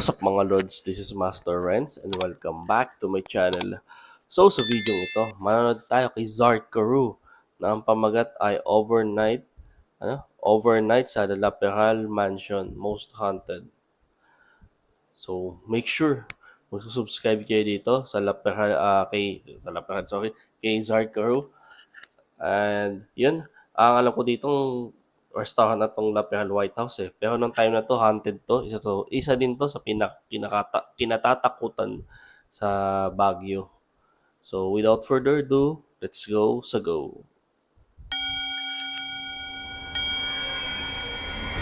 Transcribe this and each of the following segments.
What's up mga lords, this is Master Renz and welcome back to my channel. So sa video ito, manonood tayo kay Zarkaru na ang pamagat ay Overnight sa La Peral Mansion, Most Haunted. So make sure mag-subscribe kayo dito sa kay Zarkaru. And yun, ang alam ko ditong restaurant na tong La Peral White House eh. Pero nung time na to, haunted to. Isa din to sa kinatatakutan sa Baguio. So without further ado, let's go sa go.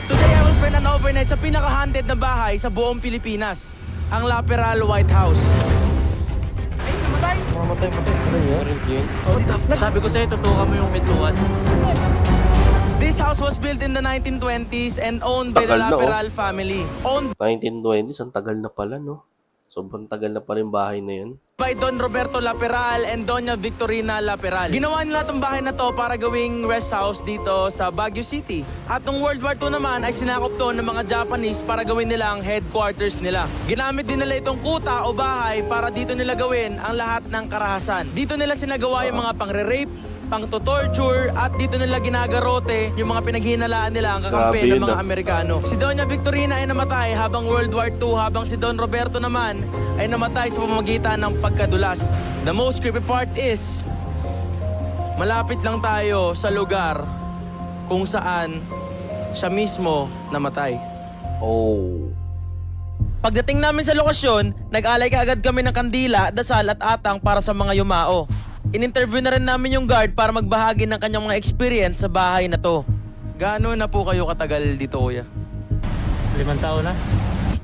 Today I will spend an overnight sa pinaka-haunted na bahay sa buong Pilipinas, ang La Peral White House. Mamatay. Sabi ko sa'yo, tutukan mo yung pintuan. This house was built in the 1920s and owned by the Tagal La na, oh. Peral family. Owned 1920s, ang tagal na pala, no? Sobrang tagal na pa rin bahay na yun. by Don Roberto La Peral and Doña Victorina La Peral. Ginawa nila itong bahay na to para gawing rest house dito sa Baguio City. At nung World War II naman ay sinakop to ng mga Japanese para gawin nila ang headquarters nila. Ginamit din nila itong kuta o bahay para dito nila gawin ang lahat ng karahasan. Dito nila sinagawa yung mga pangre-rape, pang-torture at dito nila ginagarote yung mga pinaghinalaan nila ang kakampi Grabe ng yun, mga ah. Amerikano. Si Doña Victorina ay namatay habang World War II, habang si Don Roberto naman ay namatay sa pamamagitan ng pagkadulas. The most creepy part is, malapit lang tayo sa lugar kung saan siya mismo namatay. Oh. Pagdating namin sa lokasyon, nag-alay kaagad kami ng kandila, dasal at atang para sa mga yumao. In-interview na rin namin yung guard para magbahagi ng kanyang mga experience sa bahay na to. Gaano na po kayo katagal dito, kuya? 5 taon na.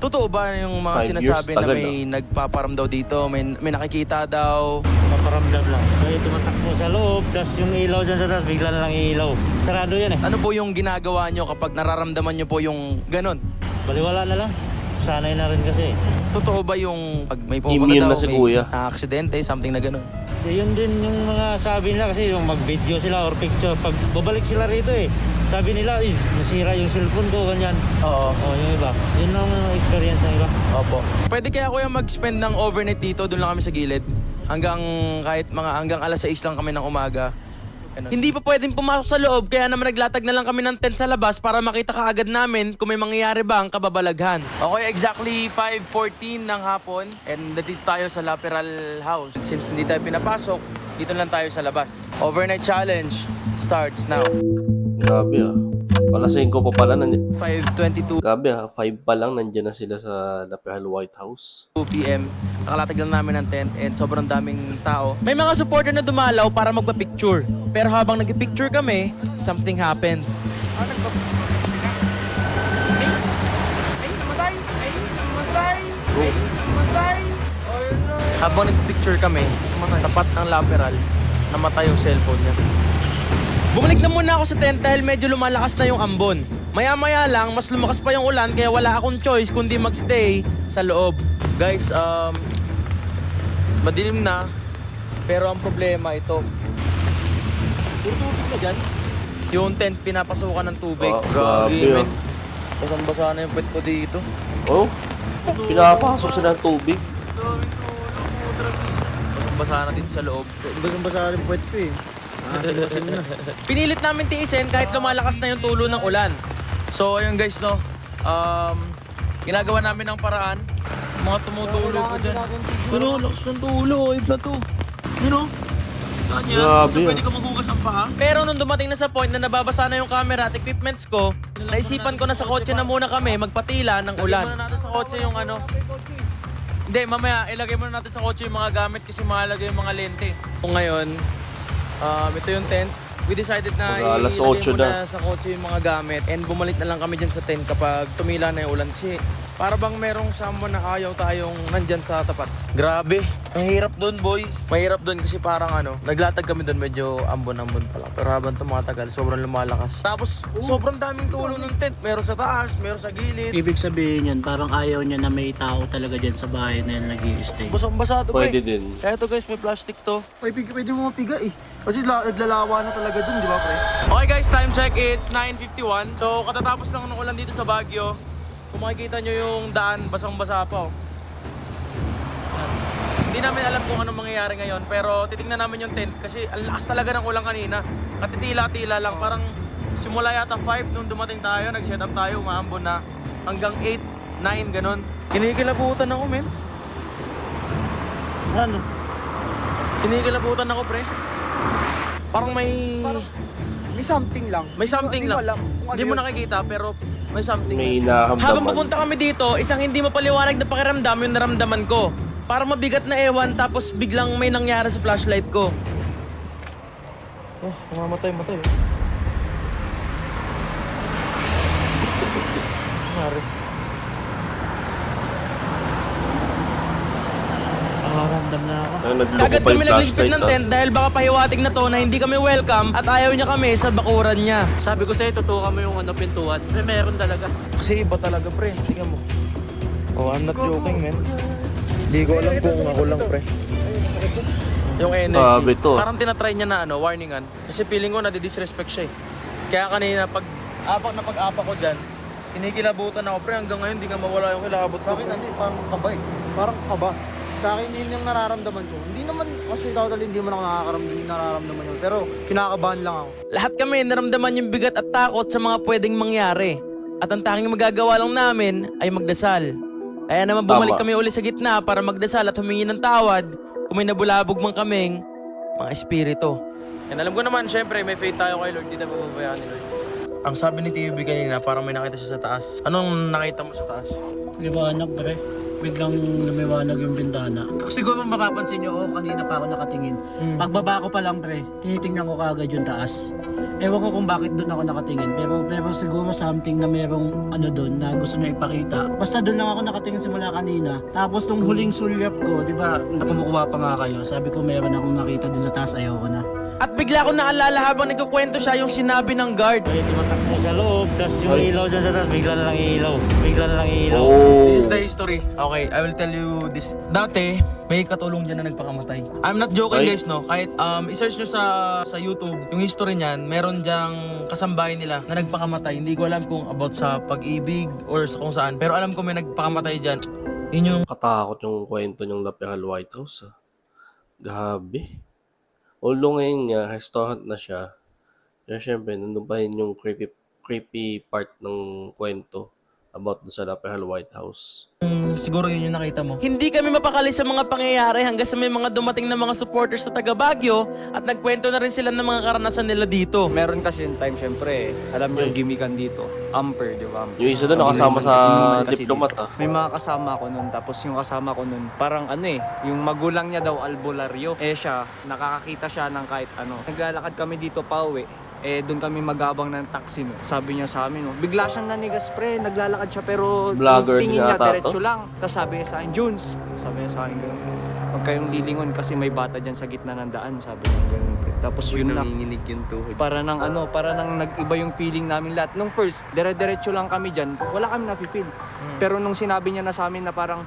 Totoo ba yung mga 5 sinasabi years, na tagal, may nagpaparam daw dito, may nakikita daw? Paparamdam lang. Kaya tumatakbo sa loob, tapos yung ilaw dyan sa taas, bigla na lang ilaw. Sarado yan eh. Ano po yung ginagawa nyo kapag nararamdaman nyo po yung ganon? Baliwala na lang. Sanay na rin kasi. Totoo ba yung pag may Immune pumunta na daw, si may kuya. aksidente, something na ganon? Yun din yung mga sabi nila kasi yung mag-video sila or picture. Pag babalik sila rito eh, sabi nila, nasira yung cellphone ko, ganyan. Oo. Yung iba. Yun ang experience ng iba. Opo. Pwede kaya kuya mag-spend ng overnight dito, doon lang kami sa gilid. Hanggang hanggang alas 6 lang kami ng umaga. Ganun. Hindi pa pwedeng pumasok sa loob, kaya naman naglatag na lang kami ng tent sa labas para makita kaagad namin kung may mangyayari ba ang kababalaghan. Okay, exactly 5:14 ng hapon and nandito tayo sa La Peral House. Since hindi tayo pinapasok, dito lang tayo sa labas. Overnight challenge starts now. Grabe ah. Alas 5 pa pala, 5:22 grabe ah, 5 pa lang nandiyan na sila sa La Peral White House. p.m. Nakalatag lang namin ng tent and sobrang daming tao. May mga supporter na dumalaw para magpa-picture. Pero habang nag-picture kami, something happened. Habang nag-picture kami, tapat ng laperal, namatay yung cellphone niya. Bumalik na muna ako sa tent dahil medyo lumalakas na yung ambon. Maya-maya lang, mas lumakas pa yung ulan kaya wala akong choice kundi magstay sa loob. Guys, madilim na, pero ang problema ito. Tutulog ka dyan? Yung tent pinapasukan ng tubig. Grabe ah. man. Basang-basa na yung pet ko dito. Oh, pinapasok sila ng tubig. Basang-basa na dito sa loob. Basang-basa rin puwet ko eh. Asim na. Pinilit namin tiisin kahit lumalakas na yung tulo ng ulan. So ayun guys no, ginagawa namin ng paraan. Mga tumutulo ko dyan. Ano, lakas ng tulo, wave na to. You know? Grabe ah. Pwede ka maghugas ang paa. Pero nung dumating na sa point na nababasa na yung camera at equipments ko, naisipan ko na sa kotse na muna kami magpatila ng ulan. Ilagay muna natin sa kotse yung ano. Hindi, mamaya ilagay muna natin sa kotse yung mga gamit kasi mahalaga yung mga lente. Kung ngayon, ito yung tent. We decided na Alas ilagay 8 muna sa kotse yung mga gamit and bumalik na lang kami dyan sa tent kapag tumila na yung ulan kasi para bang merong someone na ayaw tayong nandyan sa tapat. Grabe, mahirap doon boy. Mahirap doon kasi parang naglatag kami doon medyo ambon-ambon pa lang. Pero habang tumatagal, sobrang lumalakas. Tapos sobrang daming tulong ng tent. Meron sa taas, meron sa gilid. Ibig sabihin yan, parang ayaw niya na may tao talaga dyan sa bahay na yan nag-i-stay. Basang-basa to Pwede pre. din. Kaya to guys, may plastic to. Pwede mo mapiga eh. Kasi naglalawa na talaga dun, di ba pre? Okay guys, time check. It's 9:51. So katatapos lang ng ulan dito sa Baguio. Kung makikita nyo yung daan, basang-basa pa. Oh. Hindi namin alam kung anong mangyayari ngayon, pero titignan namin yung tent kasi ang lakas talaga ng ulang kanina. Katitila-tila lang, parang simula yata 5 nung dumating tayo, nag-set up tayo, umaambon na hanggang 8, 9, ganun. Kinikilabutan ako, men. Ano? Kinikilabutan ako, pre. Parang may May something lang. may something Hindi mo lang. alam kung ano Hindi mo yun. nakikita, pero may something. May Habang nahamdaman. pupunta kami dito, isang hindi mapaliwanag na pakiramdam yung naramdaman ko. Para mabigat na ewan, tapos biglang may nangyari sa flashlight ko. Oh, mamamatay. Nangyari. Nakaramdam na ako. Nagloko Agad pa yung kami nagligpit flashlight, ng ah. tent dahil baka pahiwatig na to na hindi kami welcome at ayaw niya kami sa bakuran niya. Sabi ko sa'yo, tutukan mo yung pintuan. Pero meron talaga. Kasi iba talaga, pre. Tingnan mo. Oh, I'm not joking, man. Hindi ko alam kung ako lang, pre. Yung energy. Grabe to. Parang tinatry niya na warningan. Kasi feeling ko nadidisrespect siya eh. Kaya kanina pag-apak ko dyan, kinikilabutan ako, pre. Hanggang ngayon, di nga mawala yung kilabot Sa ko. akin, parang kaba eh. Parang kaba. Sa akin, yun yung nararamdaman ko. Hindi naman, kasi totally hindi man ako nararamdaman yun. Pero, kinakabahan lang ako. Lahat kami naramdaman yung bigat at takot sa mga pwedeng mangyari. At ang tanging magagawa lang namin ay magdasal. Kaya naman bumalik Tama. kami uli sa gitna para magdasal at humingi ng tawad kung may nabulabog man kaming mga espiritu. And alam ko naman, syempre, may faith tayo kay Lord. Hindi tayo pababayaan ni Lord. Ang sabi ni TUB kanina, parang may nakita siya sa taas. Anong nakita mo sa taas? Liwanag, pre. Biglang lumiwanag yung bintana. Siguro mapapansin nyo, kanina pa ako nakatingin. Pagbaba ko pa lang, pre, tinitingnan ko kaagad yung taas. Ewan ko kung bakit doon ako nakatingin, pero siguro something na merong doon na gusto niya ipakita. Basta doon lang ako nakatingin simula kanina. Tapos nung huling sulyap ko, di ba, kumukuha pa nga kayo, sabi ko meron akong nakita doon sa taas, ayoko na. At bigla ko naalala habang nagkukwento siya yung sinabi ng guard. Ay, tumatak mo sa loob, tapos yung ilaw dyan sa taas, bigla na lang iilaw. Bigla na lang iilaw. Oh. This is the history. Okay, I will tell you this. Dati, may katulong dyan na nagpakamatay. I'm not joking, Ay. guys, no? Kahit i-search nyo sa YouTube, yung history niyan, meron dyang kasambahay nila na nagpakamatay. Hindi ko alam kung about sa pag-ibig or sa kung saan. Pero alam ko may nagpakamatay dyan. Yun yung Katakot yung kwento ng Lapihal White House, ah. Gabi. Although ngayon nga, restaurant na siya. Pero syempre, nandun pa rin yung creepy part ng kwento about dun sa Lapihal White House. siguro yun yung nakita mo. Hindi kami mapakali sa mga pangyayari hanggang sa may mga dumating na mga supporters sa taga Baguio at nagkwento na rin sila ng mga karanasan nila dito. Meron kasi yung time, syempre, alam niyo yung gimikan dito. Amper, di ba? Yung isa doon nakasama sa diplomat, ah. May mga kasama ko nun, tapos yung kasama ko nun, parang yung magulang niya daw albularyo. Siya, nakakakita siya ng kahit ano. Naglalakad kami dito pa uwi. Doon kami magabang ng taxi, no. Sabi niya sa amin, no, bigla siyang nanigas, pre, naglalakad siya pero Vlogger tingin niya yata diretso to? lang. Tapos sabi niya sa akin, Junes, sabi niya sa akin ganun, huwag kayong lilingon kasi may bata dyan sa gitna ng daan, sabi niya ganun, pre. Tapos yun na, para nang nag-iba yung feeling namin lahat. Nung first, dire-diretso lang kami dyan, wala kami nafe-feel. Pero nung sinabi niya na sa amin na parang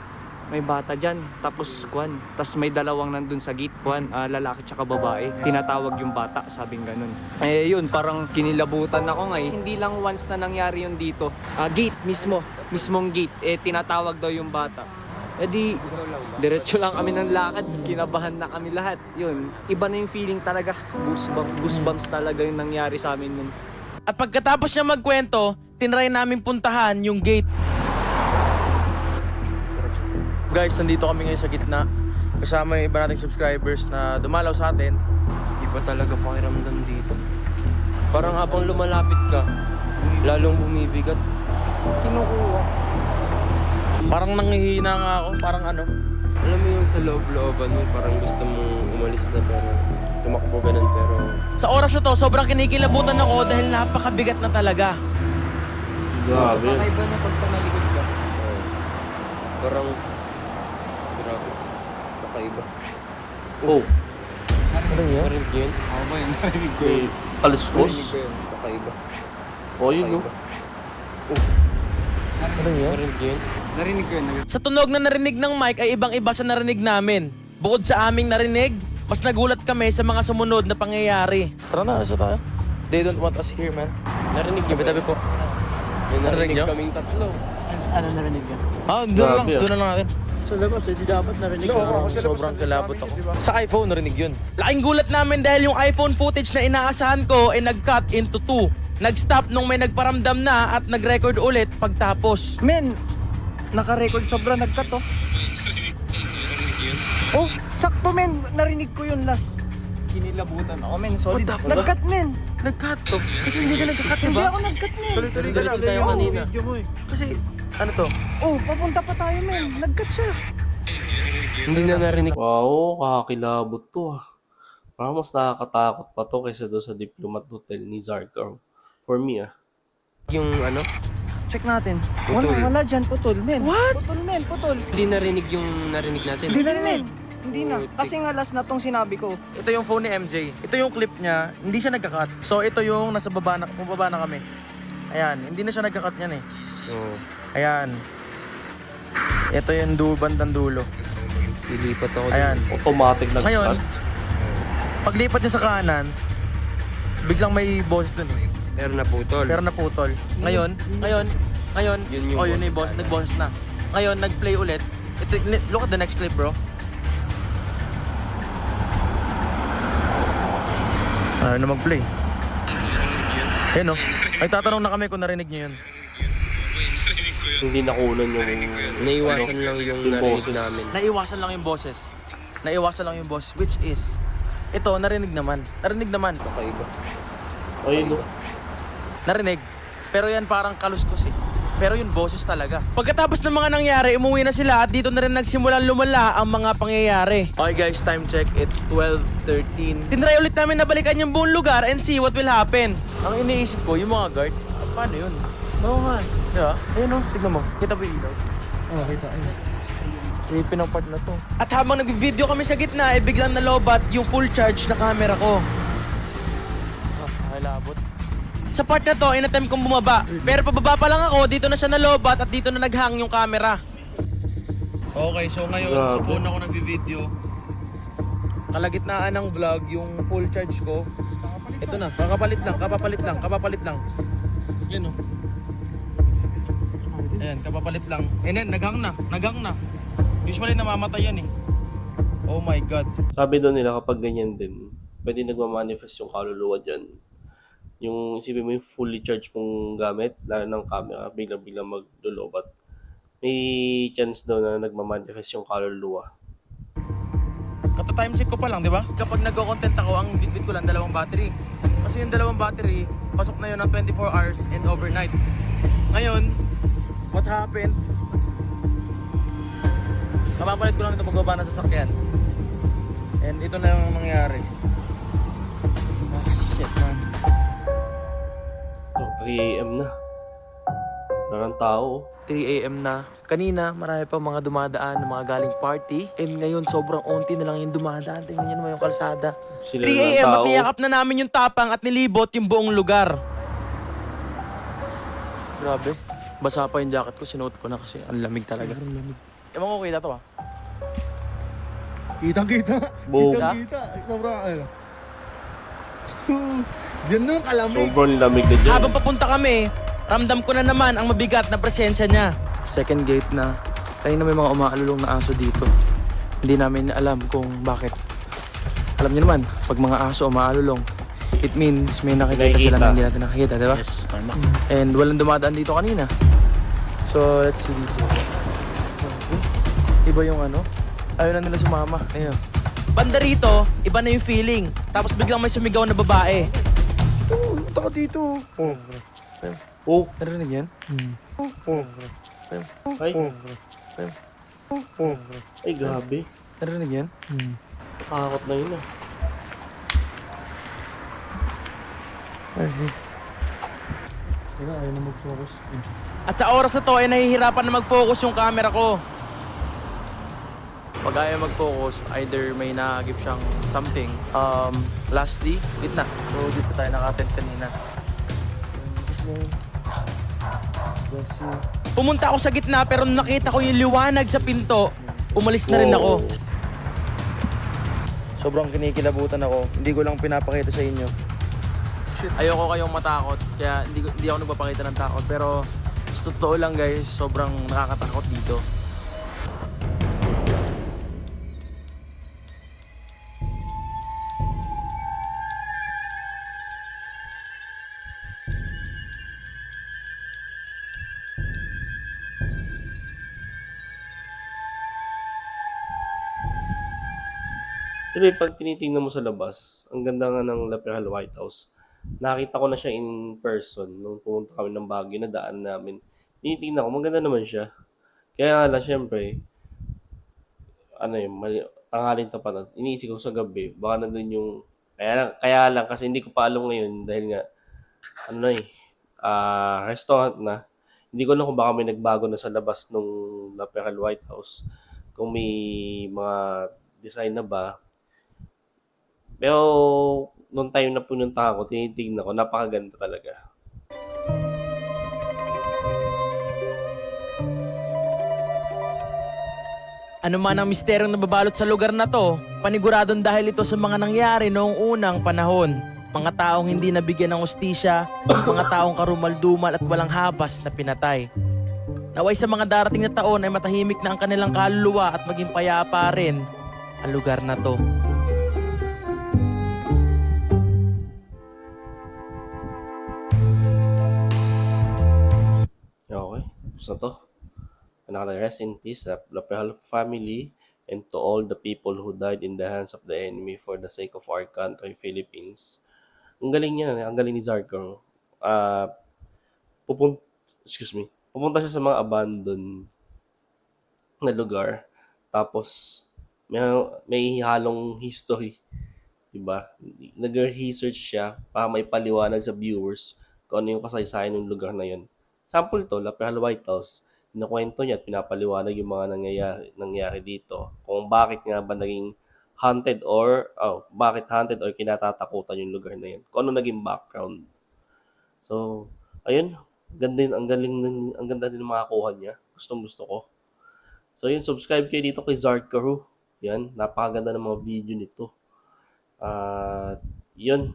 may bata dyan, tapos tas may dalawang nandun sa gate, lalaki tsaka babae, tinatawag yung bata, sabing ganun. Yun, parang kinilabutan ako ngayon. Hindi lang once na nangyari yun dito, gate mismong gate, tinatawag daw yung bata. Di, diretso lang kami ng lakad, kinabahan na kami lahat. Yun, iba na yung feeling talaga, goosebumps talaga yung nangyari sa amin nun. At pagkatapos niya magkwento, tinry namin puntahan yung gate. Guys, nandito kami ngayon sa gitna. Kasama yung iba nating subscribers na dumalaw sa atin. Iba talaga pakiramdam dito. Parang habang lumalapit ka, lalong bumibigat. Kinukuha. Parang nanghihina nga ako, parang ano. Alam mo yung sa loob-looban mo, parang gusto mong umalis na pero tumakbo ganun pero... Sa oras na to, sobrang kinikilabutan ako dahil napakabigat na talaga. Grabe. Kakaiba na pag tumalikod ka. Parang... Grabe. Kakaiba. Oh, Narinig yun? Ako ba yun? may kaliskos. Kakaiba. Oh, yun, no? Narinig yun? Narinig ko yun. Sa tunog na narinig ng mic ay ibang-iba sa narinig namin. Bukod sa aming narinig, mas nagulat kami sa mga sumunod na pangyayari. Tara na, asa tayo? They don't want us here, man. Narinig niyo ba? Tabi po. May Narinig narinig niyo? kaming tatlo. ano narinig ka? Grabe, Doon na lang natin. Sa labas, hindi dapat narinig ka. Sobrang kilabot ako. Sa iPhone, narinig yun. Laking gulat namin dahil yung iPhone footage na inaasahan ko ay nag-cut into 2. Nag-stop nung may nagparamdam na at nag-record ulit pagtapos. Men, naka-record sobra nag-cut oh. Oh, sakto men, narinig ko yun last. Kinilabutan ako men, solid. Nag-cut men. Nag-cut to. Kasi hindi ka nag-cut, diba? Hindi ako nag-cut men. Tuloy-tuloy tayo kanina. Video mo eh. Kasi, ano to? Oh, papunta pa tayo men. Nag-cut siya. Hindi na narinig. Wow, kakakilabot to ah. Parang mas nakakatakot pa to kaysa doon sa Diplomat Hotel ni Zarkar. For me ah. Yung ano, Check natin. Putol. Wala dyan, putol men. What? Putol men, putol. hindi narinig yung narinig natin. Hindi na rin. Hindi na. Kasi nga last na tong sinabi ko. Ito yung phone ni MJ. Ito yung clip niya. Hindi siya nagka-cut. So, ito yung nasa baba na, bumaba na kami. Ayan. Hindi na siya nagka-cut yan eh. Oo. Ayan. Ito yung bandang dulo. Lilipat ako. Ayan. Automatic Ngayon, nag-cut. paglipat niya sa kanan, biglang may boses dun eh. Pero naputol. Pero naputol. Ngayon, Yun yung yun yung boses boss, nag-boses na. Ngayon, nag-play ulit. Ito, look at the next clip, bro. Na mag-play. Ayan o. Ay, tatanong na kami kung narinig niyo yun. Hindi nakunan yung... Naiwasan lang yung narinig boses. namin. Naiwasan lang yung boses. Naiwasan lang yung boses, which is, ito, narinig naman. Narinig naman. Kakaiba. Ayun oh. Narinig. Pero yan parang kaluskos eh. Pero yun, boses talaga. Pagkatapos ng mga nangyari, umuwi na sila at dito na rin nagsimulang lumala ang mga pangyayari. Okay guys, time check. It's 12:13. Tinry ulit namin na balikan yung buong lugar and see what will happen. Ang iniisip ko, yung mga guard, paano yun? Oo nga. Diba? Ayun o, tignan mo. Kita ba yung ilaw? Oo, kita. Ayun. Tripin ang part na to. At habang nag-video kami sa gitna, eh biglang nalobat yung full charge na camera ko. Labot. Sa part na to, in-attempt kong bumaba. Pero pababa pa lang ako, dito na siya nalobat at dito na naghang yung camera. Okay, so ngayon, sa phone ako nag-video. Kalagitnaan ng vlog, yung full charge ko. Ito na, kapapalit lang. Yan o. Ayan, kapapalit lang. And then, naghang na. Usually namamatay yan eh. Oh my God. Sabi doon nila kapag ganyan din, pwede nagmamanifest yung kaluluwa dyan. Yung isipin mo yung fully charged mong gamit, lalo ng camera, biglang magdulobat. May chance daw na nagmamanifest yung kaluluwa. Kata-time check ko pa lang, di ba? Kapag nagko-content ako, ang bitbit ko lang 2 battery. Kasi yung 2 battery, pasok na yun ng 24 hours and overnight. Ngayon, what happened? Kapapalit ko lang ito pagbaba ng sasakyan. And ito na yung nangyari. Oh, shit, man. Oh, 3 AM na. Parang tao. 3 AM na. Kanina, marami pa mga dumadaan ng mga galing party. And ngayon, sobrang onti na lang yung dumadaan. Tingnan nyo naman yung kalsada. Sila 3 ng AM tao. at niyakap na namin yung tapang at nilibot yung buong lugar. Grabe. Basa pa yung jacket ko, sinuot ko na kasi ang lamig talaga. Ewan ko kita to ah. Kitang-kita. Boom. Kitang-kita. Sobrang ano. Yan nung kalamig. Sobrang lamig na dyan. Habang papunta kami, ramdam ko na naman ang mabigat na presensya niya. Second gate na. Kanina may mga umaalulong na aso dito. Hindi namin alam kung bakit. Alam niyo naman, pag mga aso umaalulong, it means may nakikita sila na hindi natin nakikita, di ba? Yes, tama. And walang dumadaan dito kanina. So, let's see dito. Iba yung ano? Ayaw na nila sumama. Ayun. Banda rito, iba na yung feeling. Tapos biglang may sumigaw na babae. Punta ka dito. Oh. Oh, Narinig yan? Oh. ay. Ay, grabe. Narinig yan? Nakakot na yun ah. Teka, ayaw na mag-focus. At sa oras na to ay nahihirapan na mag-focus yung camera ko. Pag ayaw mag-focus, either may naagip siyang something. Lastly, gitna. So dito tayo naka-attend kanina. Pumunta ako sa gitna pero nung nakita ko yung liwanag sa pinto, umalis na rin ako. Sobrang kinikilabutan ako. Hindi ko lang pinapakita sa inyo. Ayoko kayong matakot, kaya hindi ako nagpapakita ng takot. Pero Sa totoo lang guys, sobrang nakakatakot dito. Pero pag tinitingnan mo sa labas, ang ganda nga ng La Peral White House. Nakita ko na siya in person nung pumunta kami ng Baguio na daan namin. Tinitingnan ko, maganda naman siya. Kaya nga lang, syempre, ano yun, tanghalin tapat na. Iniisip ko sa gabi, baka nandun yung, kaya lang kasi hindi ko pa alam ngayon dahil nga, ano na eh, restaurant na. Hindi ko alam kung baka may nagbago na sa labas nung La Peral White House. Kung may mga design na ba. Pero, nung time na pununta ako, tinitignan ko, napakaganda talaga. Ano man ang misteryong nababalot sa lugar na to, paniguradong dahil ito sa mga nangyari noong unang panahon. Mga taong hindi nabigyan ng ustisya, mga taong karumaldumal at walang habas na pinatay. Naway sa mga darating na taon ay matahimik na ang kanilang kaluluwa at maging payapa rin ang lugar na to. Okay, tapos na to. Rest in peace sa Lapehal family and to all the people who died in the hands of the enemy for the sake of our country, Philippines. Ang galing niya, ang galing ni Zarko. Ah, pupun pupunta siya sa mga abandoned na lugar. Tapos, may, may halong history. Diba? Nag-research siya para may paliwanag sa viewers kung ano yung kasaysayan ng lugar na yun. Sample to, La Peral White House. Kinukwento niya at pinapaliwanag yung mga nangyari dito. Kung bakit nga ba naging bakit haunted or kinatatakutan yung lugar na yun. Kung ano naging background. So, ayun. Ang ganda din ng mga kuha niya. Gustong gusto ko. So, yun, subscribe kayo dito kay Zarkaru. Yan, napakaganda ng mga video nito. Yun.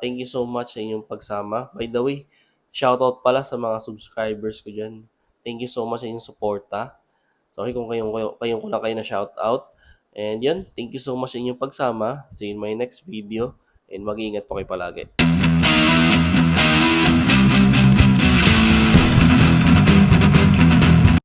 Thank you so much sa inyong pagsama. By the way, shoutout pala sa mga subscribers ko dyan. Thank you so much sa inyong suporta. Sorry kung kayong ko lang kayo na shoutout. And yun, thank you so much sa inyong pagsama. See you in my next video. And mag-iingat po kayo palagi.